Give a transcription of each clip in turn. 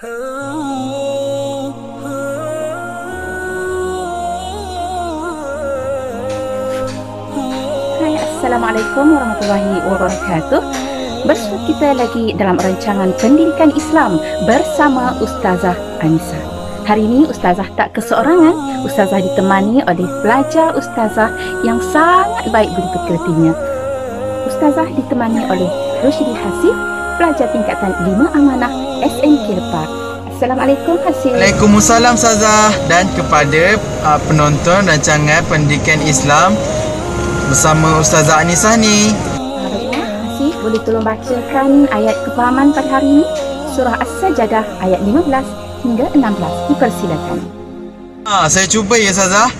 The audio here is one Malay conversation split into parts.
Hai, Assalamualaikum warahmatullahi wabarakatuh. Bersua kita lagi dalam rancangan Pendidikan Islam bersama Ustazah Anisa. Hari ini Ustazah tak keseorangan. Ustazah ditemani oleh pelajar Ustazah yang sangat baik budi pekertinya. Ustazah ditemani oleh Rushdi Hasif, pelajar tingkatan 5 amanah SMK Park. Assalamualaikum Hasif. Waalaikumsalam Ustazah, dan kepada penonton rancangan Pendidikan Islam bersama Ustazah Anisa ni. Baiklah, Hasif boleh tolong bacakan ayat kefahaman pada hari ini? Surah As-Sajadah ayat 15 hingga 16. Dipersilakan. Saya cuba ya Ustazah.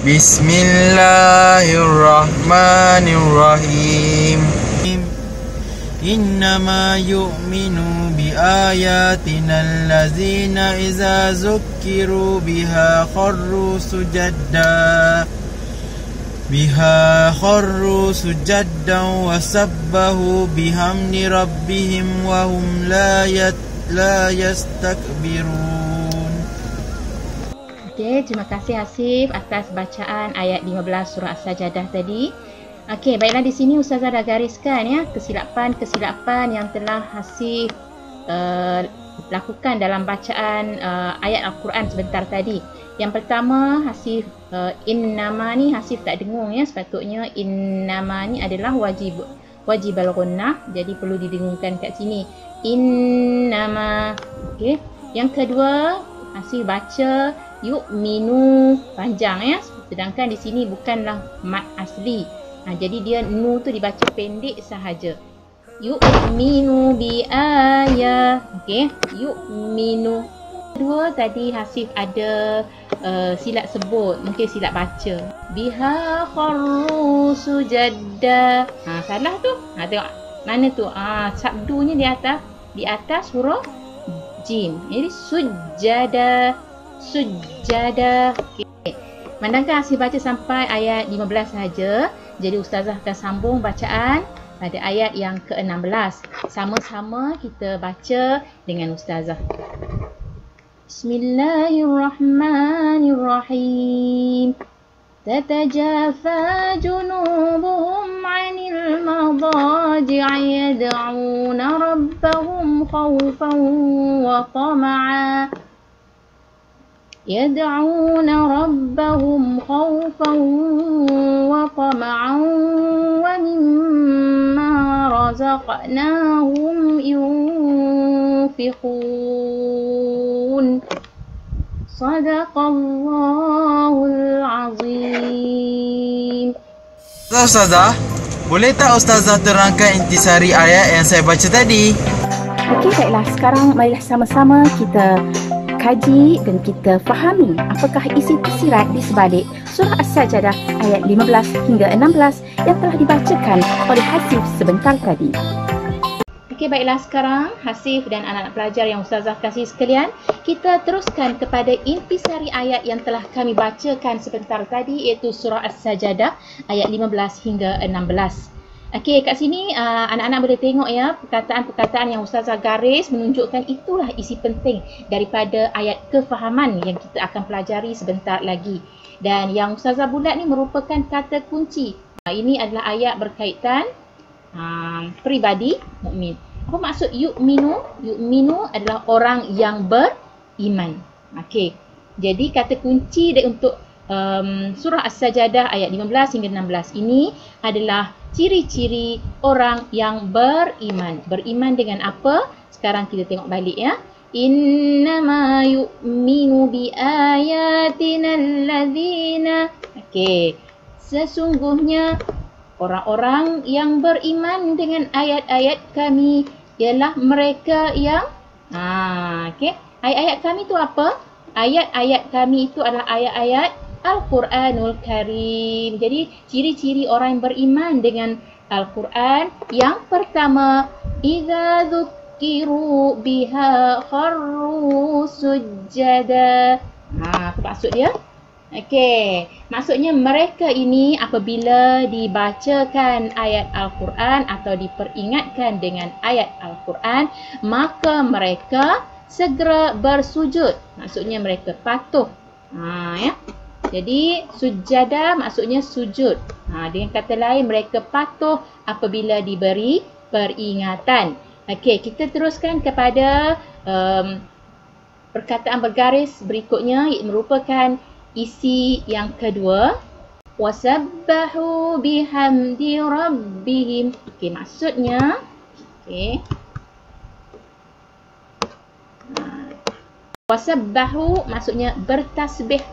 Bismillahirrahmanirrahim. Innama yu'minu bi ayatina allazina iza zukkiru biha kharru sujaddan wa sabbahu bihamdi rabbihim wa hum la yastakbirun. Okey, terima kasih Hasif atas bacaan ayat 15 surah As-Sajadah tadi. Okey, baiklah, di sini Ustazah dah gariskan ya kesilapan yang telah Hasif lakukan dalam bacaan ayat Al-Quran sebentar tadi. Yang pertama, Hasif innama ni Hasif tak dengung ya. Sepatutnya innama ni adalah wajib al-ghunnah, jadi perlu didengungkan kat sini. Innama. Okey. Yang kedua, Hasif baca yu'minu panjang ya. Sedangkan di sini bukanlah mad asli. Jadi dia nu tu dibaca pendek sahaja. Yu'minu bi ayat. Okey, yu'minu. Kedua tadi Hasif ada silap sebut, mungkin silap baca. Biha kharru sujadda. Salah tu. Tengok mana tu? Sabdunya di atas huruf jim. Jadi sujada. Okey. Mandangkan Hasif baca sampai ayat 15 saja. Jadi Ustazah akan sambung bacaan pada ayat yang ke-16. Sama-sama kita baca dengan Ustazah. Bismillahirrahmanirrahim. Tatajafa junubuhum 'anil madaji'i yad'una rabbahum khawfan wa tama'a. يدعون ربهم خوفا وطمعا ومما رزقناهم ينفقون صدق الله العظيم. Ustazah, boleh tak Ustazah terangkan intisari ayat yang saya baca tadi? Okey, baiklah. Sekarang marilah sama-sama kita kaji dan kita fahami apakah isi tersirat di sebalik surah As-Sajadah ayat 15 hingga 16 yang telah dibacakan oleh Hasif sebentar tadi. Okey, baiklah, sekarang Hasif dan anak-anak pelajar yang Ustazah kasih sekalian, kita teruskan kepada intisari ayat yang telah kami bacakan sebentar tadi, iaitu surah As-Sajadah ayat 15 hingga 16. Okey, kat sini anak-anak boleh tengok ya, perkataan-perkataan yang Ustazah garis menunjukkan itulah isi penting daripada ayat kefahaman yang kita akan pelajari sebentar lagi. Dan yang Ustazah bulat ni merupakan kata kunci. Ini adalah ayat berkaitan peribadi mukmin. Apa maksud yu'minu? Yu'minu adalah orang yang beriman. Okey. Jadi kata kunci untuk surah As-Sajadah ayat 15 hingga 16 ini adalah ciri-ciri orang yang beriman. Beriman dengan apa? Sekarang kita tengok balik ya. Innama yu'minu bi ayatina allazina. Okey. Sesungguhnya orang-orang yang beriman dengan ayat-ayat kami ialah mereka yang okey. Ayat-ayat kami itu apa? Ayat-ayat kami itu adalah ayat-ayat Al-Quranul Karim. Jadi ciri-ciri orang yang beriman dengan Al-Quran, yang pertama, idza dzukkiru biha kharru sujada. Apa maksud dia? Okey, maksudnya mereka ini apabila dibacakan ayat Al-Quran atau diperingatkan dengan ayat Al-Quran, maka mereka segera bersujud. Maksudnya mereka patuh. Ya. Jadi sujada maksudnya sujud. Dengan kata lain mereka patuh apabila diberi peringatan. Okey, kita teruskan kepada perkataan bergaris berikutnya, iaitu merupakan isi yang kedua. Wasabbahu bihamdi rabbihim. Okey, maksudnya wasabbahu maksudnya bertasbih,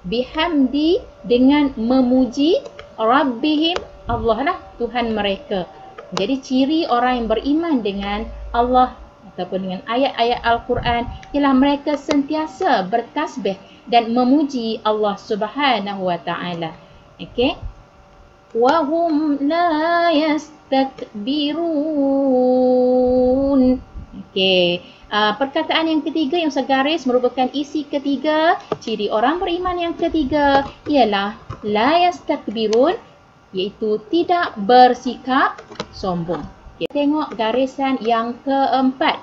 bihamdi dengan memuji, rabbihim Allah lah Tuhan mereka. Jadi ciri orang yang beriman dengan Allah ataupun dengan ayat-ayat Al-Quran ialah mereka sentiasa bertasbih dan memuji Allah Subhanahu wa taala. Okey. Wa hum la yastakbirun. Okey. Perkataan yang ketiga yang segaris merupakan isi ketiga. Ciri orang beriman yang ketiga ialah la yastakbirun, iaitu tidak bersikap sombong. Kita tengok garisan yang keempat.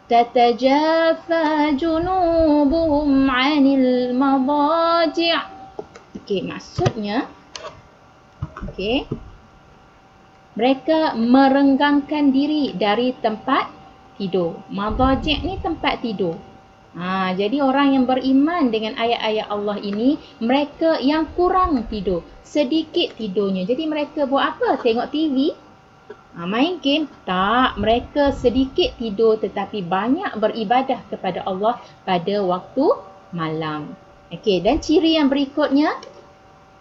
Tatajafa junubuhum 'anil madaji'. Okey, maksudnya mereka merenggangkan diri dari tempat tidur. Madaji' ni tempat tidur. Jadi orang yang beriman dengan ayat-ayat Allah ini, mereka yang kurang tidur, sedikit tidurnya. Jadi mereka buat apa? Tengok TV? Main game? Tak, mereka sedikit tidur tetapi banyak beribadah kepada Allah pada waktu malam. Okey, dan ciri yang berikutnya,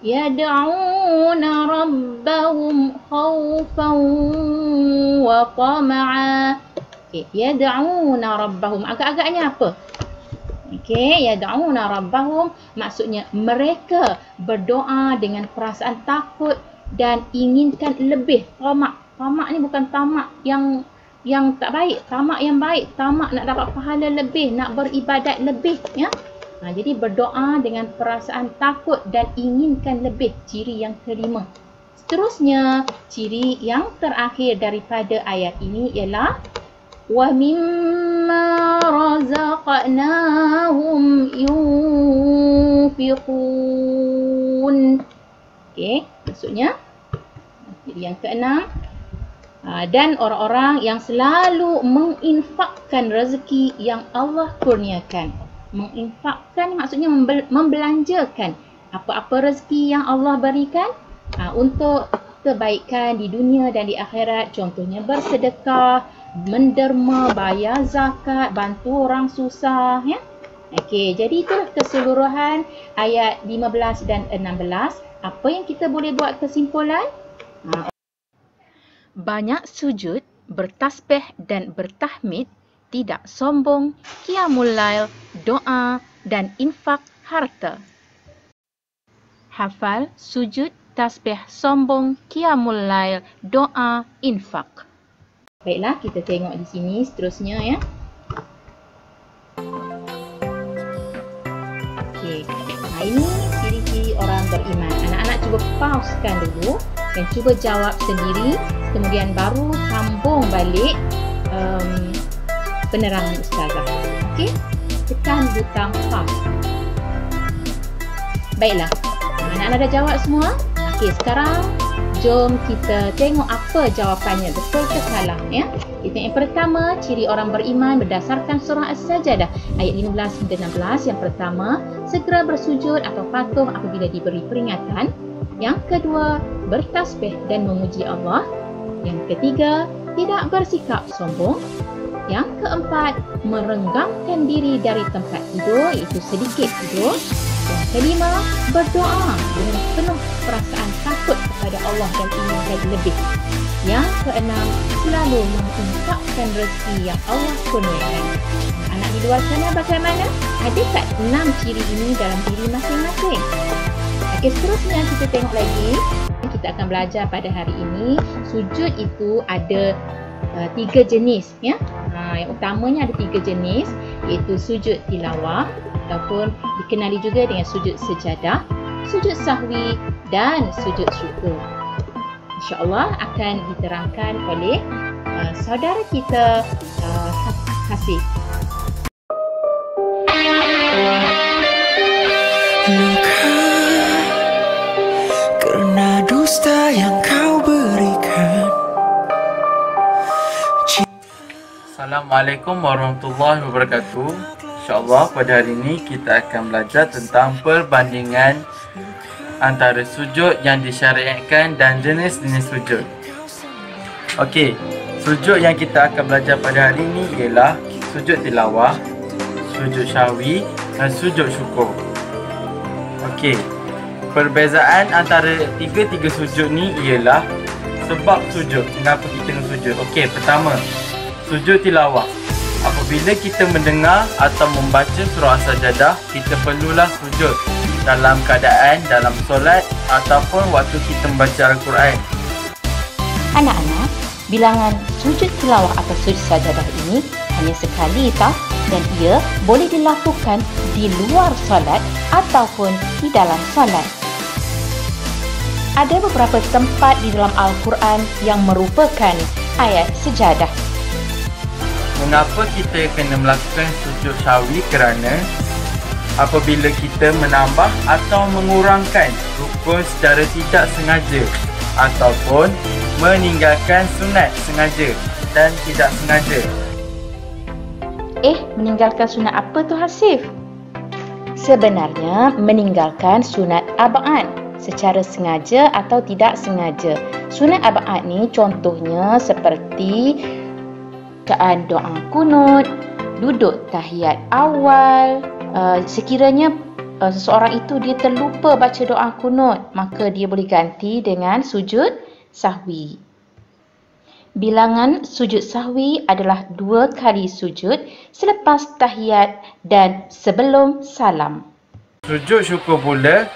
yad'una rabbahum khawfan wa tama'a. Okey, yad'una rabbahum agak-agaknya apa? Okey, yad'una rabbahum maksudnya mereka berdoa dengan perasaan takut dan inginkan lebih. Tamak ni bukan tamak yang tak baik, tamak yang baik, tamak nak dapat pahala lebih, nak beribadat lebih, ya. Jadi berdoa dengan perasaan takut dan inginkan lebih, ciri yang kelima. Seterusnya, ciri yang terakhir daripada ayat ini ialah wa mimma razaqnahum yunfiqun. Okey, maksudnya ciri yang keenam, dan orang-orang yang selalu menginfakkan rezeki yang Allah kurniakan. Menginfakkan maksudnya membelanjakan apa-apa rezeki yang Allah berikan untuk kebaikan di dunia dan di akhirat. Contohnya bersedekah, menderma, bayar zakat, bantu orang susah, ya. Okey, jadi itulah keseluruhan ayat 15 dan 16. Apa yang kita boleh buat kesimpulan? Banyak sujud, bertasbih dan bertahmid, tidak sombong, qiyamul lail, doa dan infak harta. Hafal, sujud, tasbih, sombong, qiyamul lail, doa, infak. Baiklah, kita tengok di sini seterusnya, ya. Okey, ini ciri-ciri orang beriman. Anak-anak cuba pausekan dulu dan cuba jawab sendiri, kemudian baru sambung balik penerangan ustazah. Okey, tekan butang pause. Baiklah, anak-anak dah jawab semua? Okey, sekarang jom kita tengok apa jawapannya, betul ke salah, ya. Kita yang pertama, ciri orang beriman berdasarkan surah As-Sajdah ayat 15 hingga 16. Yang pertama, segera bersujud atau patuh apabila diberi peringatan. Yang kedua, bertasbih dan memuji Allah. Yang ketiga, tidak bersikap sombong. Yang keempat, merenggangkan diri dari tempat tidur, iaitu sedikit tidur. Yang kelima, berdoa dengan penuh perasaan takut kepada Allah dan ingin lebih. Yang keenam, selalu menginfakkan rezeki yang Allah kurniakan. Anak di luar sana bagaimana? Adakah 6 ciri ini dalam diri masing-masing? Okey, seterusnya kita tengok lagi. Kita akan belajar pada hari ini, sujud itu ada 3 jenis, ya. Yang utamanya ada 3 jenis, iaitu sujud tilawah ataupun dikenali juga dengan sujud sejadah, sujud sahwi dan sujud syukur. InsyaAllah akan diterangkan oleh saudara kita Hasif. Assalamualaikum warahmatullahi wabarakatuh. InsyaAllah pada hari ini kita akan belajar tentang perbandingan antara sujud yang disyariatkan dan jenis-jenis sujud. Okey, sujud yang kita akan belajar pada hari ini ialah sujud tilawah, sujud syahwi dan sujud syukur. Okey, perbezaan antara tiga-tiga sujud ni ialah sebab sujud. Kenapa kita kena sujud? Okey, pertama, sujud tilawah. Apabila kita mendengar atau membaca surah As-Sajdah, kita perlulah sujud dalam keadaan dalam solat ataupun waktu kita membaca Al-Quran. Anak-anak, bilangan sujud tilawah atau sujud sajadah ini hanya sekali tau, dan ia boleh dilakukan di luar solat ataupun di dalam solat. Ada beberapa tempat di dalam Al-Quran yang merupakan ayat sejadah. Mengapa kita kena melakukan sujud syahwi? Kerana apabila kita menambah atau mengurangkan rukun secara tidak sengaja ataupun meninggalkan sunat sengaja dan tidak sengaja. Meninggalkan sunat apa tu Hasif? Sebenarnya meninggalkan sunat ab'ad secara sengaja atau tidak sengaja. Sunat ab'ad ni contohnya seperti doa kunut, duduk tahiyat awal. Sekiranya seseorang itu dia terlupa baca doa kunut, maka dia boleh ganti dengan sujud sahwi. Bilangan sujud sahwi adalah 2 kali sujud selepas tahiyat dan sebelum salam. Sujud syukur pula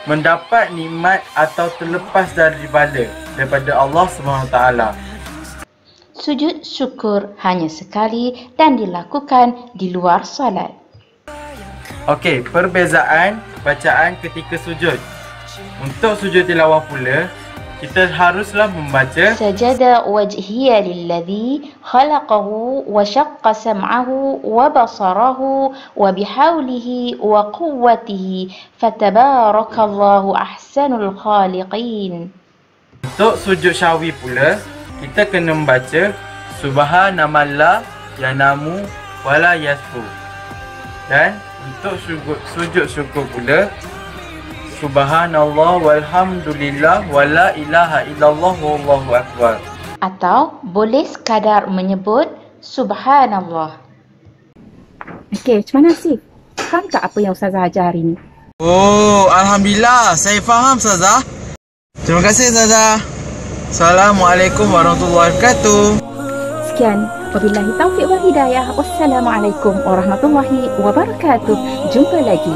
mendapat nikmat atau terlepas daripada Allah SWT. Sujud syukur hanya sekali dan dilakukan di luar solat. Okey, perbezaan bacaan ketika sujud. Untuk sujud tilawah pula, kita haruslah membaca Sajada wajhiya lilladhi khalaqahu wa syaqqa sam'ahu wa basarahu wa bihawlihi wa quwwatihi fatabarakallahu ahsanul khaliqin. Untuk sujud syahwi pula, kita kena membaca Subhanamallah yanamu wala yasfu. Dan untuk sujud syukur pula, Subhanallah walhamdulillah wala ilaha illallah wallahu akbar. Atau boleh sekadar menyebut Subhanallah. Okey, macam mana Sif? Faham tak apa yang Ustazah ajar hari ni? Oh, Alhamdulillah, saya faham Ustazah. Terima kasih Ustazah. Assalamualaikum warahmatullahi wabarakatuh. Sekian, wabillahi taufiq wal hidayah. Wassalamualaikum warahmatullahi wabarakatuh. Jumpa lagi.